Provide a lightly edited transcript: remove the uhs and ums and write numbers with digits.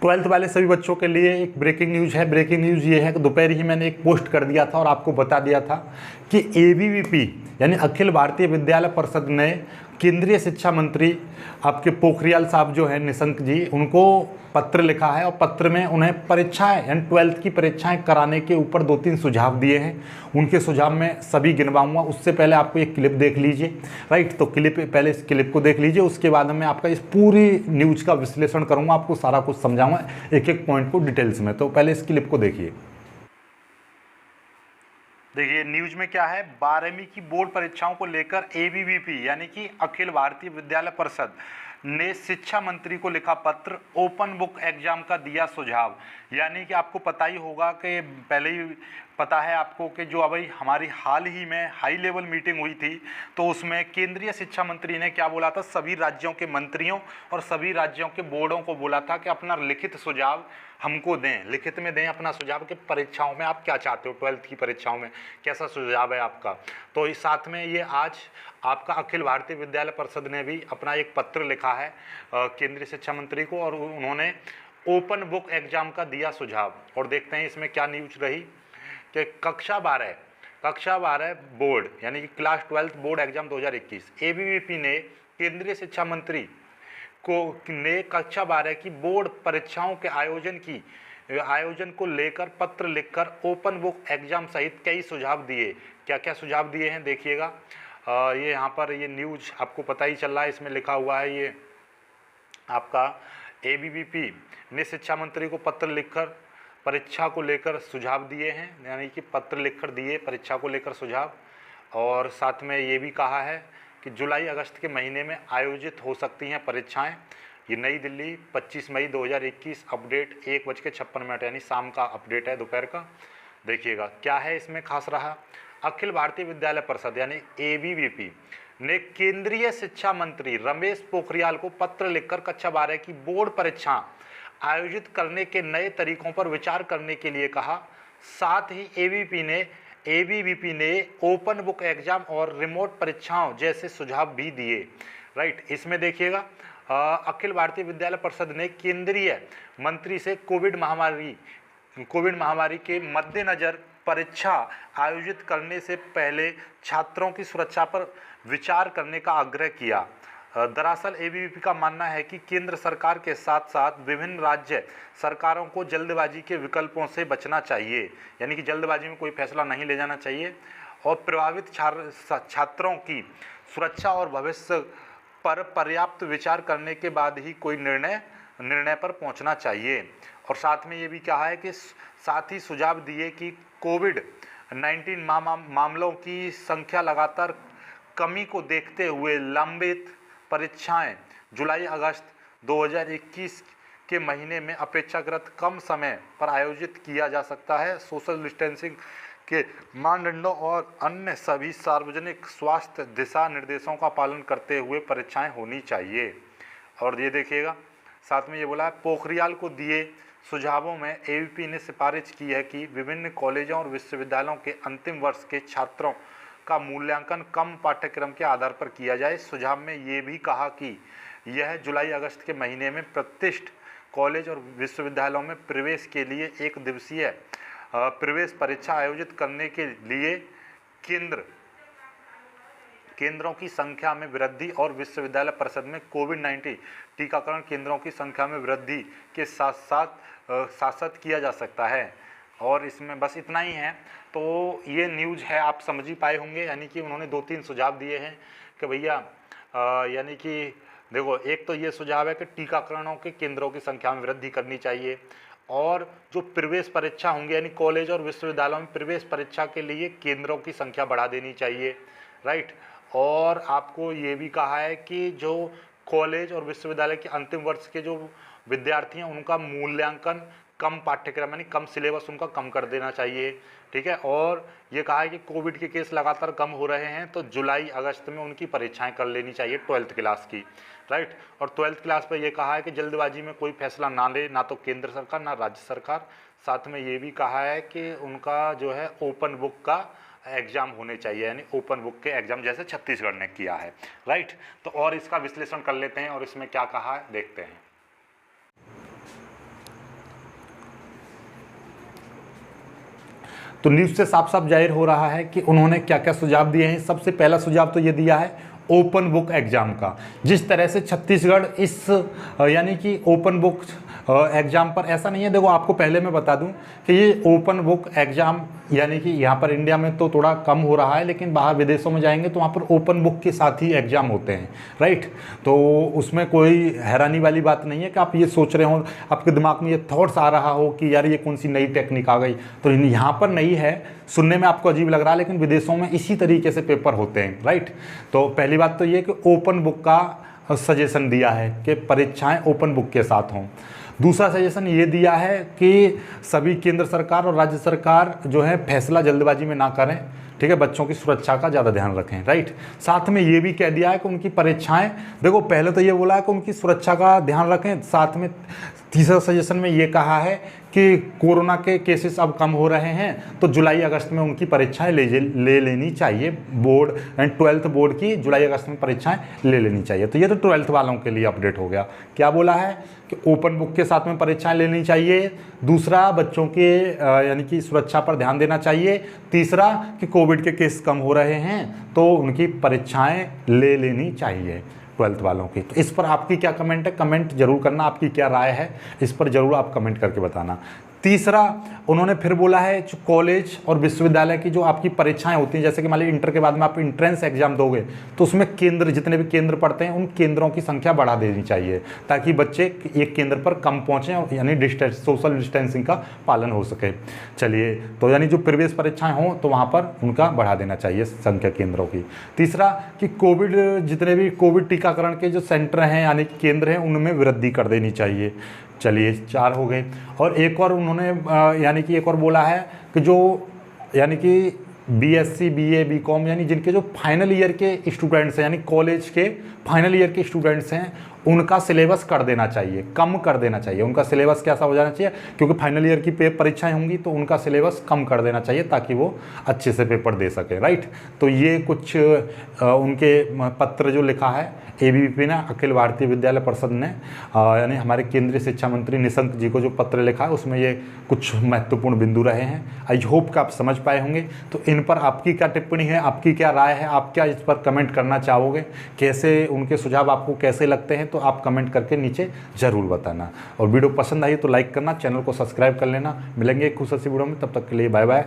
Twelfth वाले सभी बच्चों के लिए एक ब्रेकिंग न्यूज़ है। ब्रेकिंग न्यूज़ ये है कि दोपहर ही मैंने एक पोस्ट कर दिया था और आपको बता दिया था कि एबीवीपी यानी अखिल भारतीय विद्यालय परिषद ने केंद्रीय शिक्षा मंत्री आपके पोखरियाल साहब जो है निशंक जी, उनको पत्र लिखा है और पत्र में उन्हें परीक्षाएं यानी ट्वेल्थ की परीक्षाएं कराने के ऊपर 2-3 सुझाव दिए हैं। उनके सुझाव में सभी गिनवाऊंगा, उससे पहले आपको एक क्लिप देख लीजिए। राइट, तो क्लिप पहले इस क्लिप को देख लीजिए, उसके बाद मैं आपका इस पूरी न्यूज़ का विश्लेषण करूंगा, आपको सारा कुछ समझाऊंगा एक एक पॉइंट को डिटेल्स में। तो पहले इस क्लिप को देखिए। देखिए न्यूज में क्या है, 12वीं की बोर्ड परीक्षाओं को लेकर एबीवीपी यानी कि अखिल भारतीय विद्यालय परिषद ने शिक्षा मंत्री को लिखा पत्र, ओपन बुक एग्जाम का दिया सुझाव। यानी कि आपको पता ही होगा कि पहले ही पता है आपको कि जो अभी हमारी हाल ही में हाई लेवल मीटिंग हुई थी, तो उसमें केंद्रीय शिक्षा मंत्री ने क्या बोला था, सभी राज्यों के मंत्रियों और सभी राज्यों के बोर्डों को बोला था कि अपना लिखित सुझाव हमको दें, लिखित में दें अपना सुझाव कि परीक्षाओं में आप क्या चाहते हो, ट्वेल्थ की परीक्षाओं में कैसा सुझाव है आपका। तो इस साथ में ये आज आपका अखिल भारतीय विद्यालय परिषद ने भी अपना एक पत्र लिखा है केंद्रीय शिक्षा मंत्री को, और उन्होंने ओपन बुक एग्जाम का दिया सुझाव। और देखते हैं इसमें क्या न्यूज रही कि कक्षा 12 बोर्ड यानी कि क्लास 12 बोर्ड एग्जाम 2021 एबीवीपी ने केंद्रीय शिक्षा मंत्री को ने कक्षा 12 की बोर्ड परीक्षाओं के आयोजन को लेकर पत्र लिखकर ओपन बुक एग्जाम सहित कई सुझाव दिए। क्या क्या सुझाव दिए हैं देखिएगा। ये यहाँ पर ये न्यूज आपको पता ही चल रहा है, इसमें लिखा हुआ है ये आपका एबीवीपी ने शिक्षा मंत्री को पत्र लिखकर परीक्षा को लेकर सुझाव दिए हैं, यानी कि पत्र लिखकर दिए परीक्षा को लेकर सुझाव। और साथ में ये भी कहा है कि जुलाई अगस्त के महीने में आयोजित हो सकती हैं परीक्षाएं। ये नई दिल्ली 25 मई 2021 अपडेट 1:56 यानी शाम का अपडेट है, दोपहर का। देखिएगा क्या है इसमें खास रहा। अखिल भारतीय विद्यालय परिषद यानी एबीवीपी ने केंद्रीय शिक्षा मंत्री रमेश पोखरियाल को पत्र लिखकर कक्षा 12 की बोर्ड परीक्षा आयोजित करने के नए तरीकों पर विचार करने के लिए कहा। साथ ही एबीवीपी ने ओपन बुक एग्जाम और रिमोट परीक्षाओं जैसे सुझाव भी दिए। राइट, इसमें देखिएगा अखिल भारतीय विद्यालय परिषद ने केंद्रीय मंत्री से कोविड महामारी के मद्देनजर परीक्षा आयोजित करने से पहले छात्रों की सुरक्षा पर विचार करने का आग्रह किया। दरअसल एबीवीपी का मानना है कि केंद्र सरकार के साथ साथ विभिन्न राज्य सरकारों को जल्दबाजी के विकल्पों से बचना चाहिए, यानी कि जल्दबाजी में कोई फैसला नहीं ले जाना चाहिए, और प्रभावित छात्रों की सुरक्षा और भविष्य पर पर्याप्त विचार करने के बाद ही कोई निर्णय पर पहुंचना चाहिए। और साथ में ये भी कहा है कि साथ ही सुझाव दिए कि कोविड-19 मामलों की संख्या लगातार कमी को देखते हुए लंबित परीक्षाएं जुलाई अगस्त 2021 के महीने में अपेक्षाकृत कम समय पर आयोजित किया जा सकता है। सोशल डिस्टेंसिंग के मानदंडों और अन्य सभी सार्वजनिक स्वास्थ्य दिशा निर्देशों का पालन करते हुए परीक्षाएं होनी चाहिए। और ये देखिएगा साथ में ये बोला है, पोखरियाल को दिए सुझावों में एबीवीपी ने सिफारिश की है कि विभिन्न कॉलेजों और विश्वविद्यालयों के अंतिम वर्ष के छात्रों का मूल्यांकन कम पाठ्यक्रम के आधार पर किया जाए। सुझाव में ये भी कहा कि यह जुलाई अगस्त के महीने में प्रतिष्ठित कॉलेज और विश्वविद्यालयों में प्रवेश के लिए एक दिवसीय प्रवेश परीक्षा आयोजित करने के लिए केंद्रों की संख्या में वृद्धि और विश्वविद्यालय परिषद में कोविड-19 टीकाकरण केंद्रों की संख्या में वृद्धि के साथ साथ किया जा सकता है। और इसमें बस इतना ही है। तो ये न्यूज़ है, आप समझ ही पाए होंगे, यानी कि उन्होंने 2-3 सुझाव दिए हैं कि भैया यानी कि देखो, एक तो ये सुझाव है कि टीकाकरणों के केंद्रों की संख्या में वृद्धि करनी चाहिए, और जो प्रवेश परीक्षा होंगी यानी कॉलेज और विश्वविद्यालयों में प्रवेश परीक्षा के लिए केंद्रों की संख्या बढ़ा देनी चाहिए। राइट, और आपको ये भी कहा है कि जो कॉलेज और विश्वविद्यालय के अंतिम वर्ष के जो विद्यार्थी हैं उनका मूल्यांकन कम पाठ्यक्रम यानी कम सिलेबस उनका कम कर देना चाहिए। ठीक है, और ये कहा है कि कोविड के केस लगातार कम हो रहे हैं तो जुलाई अगस्त में उनकी परीक्षाएं कर लेनी चाहिए 12th क्लास की। राइट, और 12th क्लास पर यह कहा है कि जल्दबाजी में कोई फैसला ना ले, ना तो केंद्र सरकार ना राज्य सरकार। साथ में ये भी कहा है कि उनका जो है ओपन बुक का एग्जाम होने चाहिए, यानी ओपन बुक के एग्जाम जैसे छत्तीसगढ़ ने किया है। राइट, तो और इसका विश्लेषण कर लेते हैं और इसमें क्या कहा है देखते हैं। तो न्यूज़ से साफ साफ जाहिर हो रहा है कि उन्होंने क्या क्या सुझाव दिए हैं। सबसे पहला सुझाव तो ये दिया है ओपन बुक एग्ज़ाम का। जिस तरह से छत्तीसगढ़ इस यानी कि ओपन बुक एग्ज़ाम पर, ऐसा नहीं है, देखो आपको पहले मैं बता दूं कि ये ओपन बुक एग्ज़ाम यानी कि यहाँ पर इंडिया में तो थोड़ा कम हो रहा है, लेकिन बाहर विदेशों में जाएंगे तो वहाँ पर ओपन बुक के साथ ही एग्ज़ाम होते हैं, राइट। तो उसमें कोई हैरानी वाली बात नहीं है कि आप ये सोच रहे हो, आपके दिमाग में ये थॉट्स आ रहा हो कि यार ये कौन सी नई टेक्निक आ गई। तो यहाँ पर नहीं है, सुनने में आपको अजीब लग रहा है, लेकिन विदेशों में इसी तरीके से पेपर होते हैं, राइट। तो पहली बात तो ये कि ओपन बुक का सजेशन दिया है कि परीक्षाएँ ओपन बुक के साथ हों। दूसरा सजेशन ये दिया है कि सभी केंद्र सरकार और राज्य सरकार जो है फैसला जल्दबाजी में ना करें, ठीक है, बच्चों की सुरक्षा का ज़्यादा ध्यान रखें, राइट। साथ में ये भी कह दिया है कि उनकी परीक्षाएं, देखो पहले तो ये बोला है कि उनकी सुरक्षा का ध्यान रखें, साथ में तीसरा सजेशन में ये कहा है कि कोरोना के केसेस अब कम हो रहे हैं तो जुलाई अगस्त में उनकी परीक्षाएं ले लेनी चाहिए। बोर्ड एंड 12th बोर्ड की जुलाई अगस्त में परीक्षाएं ले लेनी चाहिए। तो ये तो 12th वालों के लिए अपडेट हो गया। क्या बोला है कि ओपन बुक के साथ में परीक्षाएं लेनी चाहिए। दूसरा, बच्चों के यानी कि सुरक्षा पर ध्यान देना चाहिए। तीसरा कि कोविड के केस कम हो रहे हैं तो उनकी परीक्षाएं ले लेनी चाहिए 12th वालों की। तो इस पर आपकी क्या कमेंट है, कमेंट जरूर करना, आपकी क्या राय है इस पर जरूर आप कमेंट करके बताना। तीसरा, उन्होंने फिर बोला है जो कॉलेज और विश्वविद्यालय की जो आपकी परीक्षाएं होती हैं, जैसे कि मान लीजिए इंटर के बाद में आप इंट्रेंस एग्जाम दोगे तो उसमें केंद्र, जितने भी केंद्र पड़ते हैं उन केंद्रों की संख्या बढ़ा देनी चाहिए ताकि बच्चे एक केंद्र पर कम पहुँचें, यानी डिस्टेंस, सोशल डिस्टेंसिंग का पालन हो सके। चलिए, तो यानी जो प्रवेश परीक्षाएँ हों तो वहाँ पर उनका बढ़ा देना चाहिए संख्या केंद्रों की। तीसरा कि कोविड, जितने भी कोविड टीकाकरण के जो सेंटर हैं यानी कि केंद्र हैं उनमें वृद्धि कर देनी चाहिए। चलिए, 4 हो गए। और एक और उन्होंने यानी कि एक और बोला है कि जो यानी कि BSc BA BCom यानी जिनके जो फाइनल ईयर के स्टूडेंट्स हैं, यानी कॉलेज के फाइनल ईयर के स्टूडेंट्स हैं, उनका सिलेबस कर देना चाहिए, कम कर देना चाहिए। उनका सिलेबस कैसा हो जाना चाहिए, क्योंकि फाइनल ईयर की परीक्षाएं होंगी तो उनका सिलेबस कम कर देना चाहिए ताकि वो अच्छे से पेपर दे सकें, राइट। तो ये कुछ उनके पत्र जो लिखा है ABVP ने, अखिल भारतीय विद्यालय परिषद ने, यानी हमारे केंद्रीय शिक्षा मंत्री निशंक जी को जो पत्र लिखा है उसमें ये कुछ महत्वपूर्ण बिंदु रहे हैं। आई होप कि आप समझ पाए होंगे। तो इन पर आपकी क्या टिप्पणी है, आपकी क्या राय है, आप क्या इस पर कमेंट करना चाहोगे, कैसे उनके सुझाव आपको कैसे लगते हैं, तो आप कमेंट करके नीचे ज़रूर बताना। और वीडियो पसंद आई तो लाइक करना, चैनल को सब्सक्राइब कर लेना। मिलेंगे एक खुश सी वीडियो में, तब तक के लिए बाय बाय।